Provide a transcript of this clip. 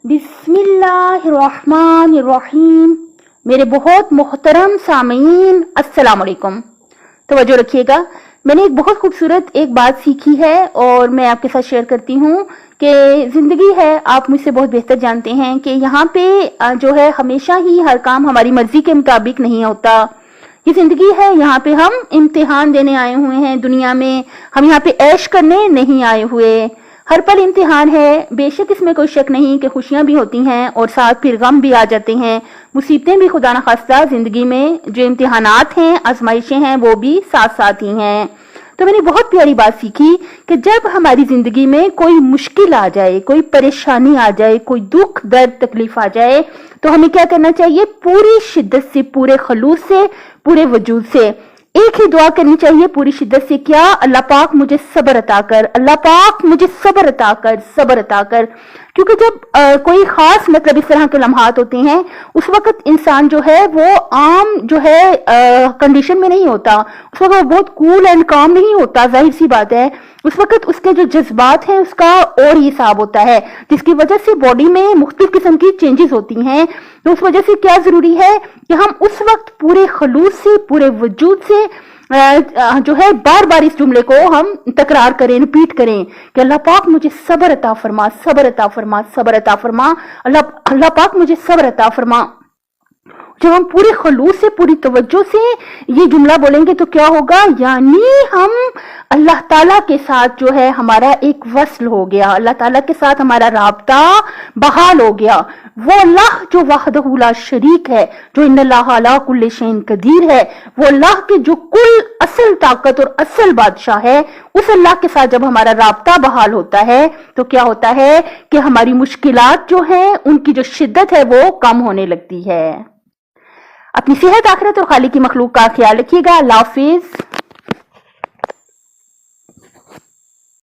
बिस्मिल्लाहिर्रहमानिर्रहीम। मेरे बहुत मोहतरम सामीन, अस्सलाम वालेकुम। तवज्जो रखिएगा, मैंने एक बहुत खूबसूरत एक बात सीखी है और मैं आपके साथ शेयर करती हूँ कि ज़िंदगी है, आप मुझसे बहुत बेहतर जानते हैं कि यहाँ पे जो है हमेशा ही हर काम हमारी मर्जी के मुताबिक नहीं होता। ये ज़िंदगी है, यहाँ पे हम इम्तिहान देने आए हुए हैं दुनिया में, हम यहाँ पे ऐश करने नहीं आए हुए। हर पल इम्तिहान है, बेशक इसमें कोई शक नहीं कि खुशियां भी होती हैं और साथ फिर गम भी आ जाते हैं, मुसीबतें भी खुदा न खास्ता जिंदगी में जो इम्तिहानात हैं, आजमाइशें हैं, वो भी साथ साथ ही हैं। तो मैंने बहुत प्यारी बात सीखी कि जब हमारी जिंदगी में कोई मुश्किल आ जाए, कोई परेशानी आ जाए, कोई दुख दर्द तकलीफ आ जाए, तो हमें क्या करना चाहिए? पूरी शिद्दत से, पूरे खलूस से, पूरे वजूद से एक ही दुआ करनी चाहिए पूरी शिद्दत से। क्या? अल्लाह पाक मुझे सब्र अता कर, अल्लाह पाक मुझे सब्र अता कर, सब्र अता कर। क्योंकि जब कोई खास मतलब इस तरह के लम्हात होते हैं, उस वक्त इंसान जो है वो आम जो है कंडीशन में नहीं होता, उस वक्त वो बहुत कूल एंड काम नहीं होता, जाहिर सी बात है। उस वक्त उसके जो जज्बात हैं उसका और ही हिसाब होता है, जिसकी वजह से बॉडी में मुख्तलिफ किस्म की चेंजेस होती हैं। तो उस वजह से क्या जरूरी है कि हम उस वक्त पूरे खलूस से, पूरे वजूद से जो है बार बार इस जुमले को हम तकरार करें, रिपीट करें कि अल्लाह पाक मुझे सब्र अता फरमा, सब्र अता फरमा, सब्र अता फरमा, अल्लाह पाक मुझे सब्र अता फरमा। जब हम पूरे खलूस से, पूरी तवज्जो से ये जुमला बोलेंगे तो क्या होगा? यानी हम अल्लाह ताला के साथ जो है हमारा एक वस्ल हो गया, अल्लाह ताला के साथ हमारा राब्ता बहाल हो गया। वो अल्लाह जो वहदहू ला शरीक है, जो इन्नल्लाह अला कुल्लि शैइन कदीर है, वो अल्लाह के जो कुल असल ताकत और असल बादशाह है, उस अल्लाह के साथ जब हमारा राब्ता बहाल होता है तो क्या होता है कि हमारी मुश्किलात जो है उनकी जो शिद्दत है वो कम होने लगती है। अपनी सेहत, आखिरत और खालिक की मखलूक का ख्याल रखिएगा। अल्लाह हाफिज।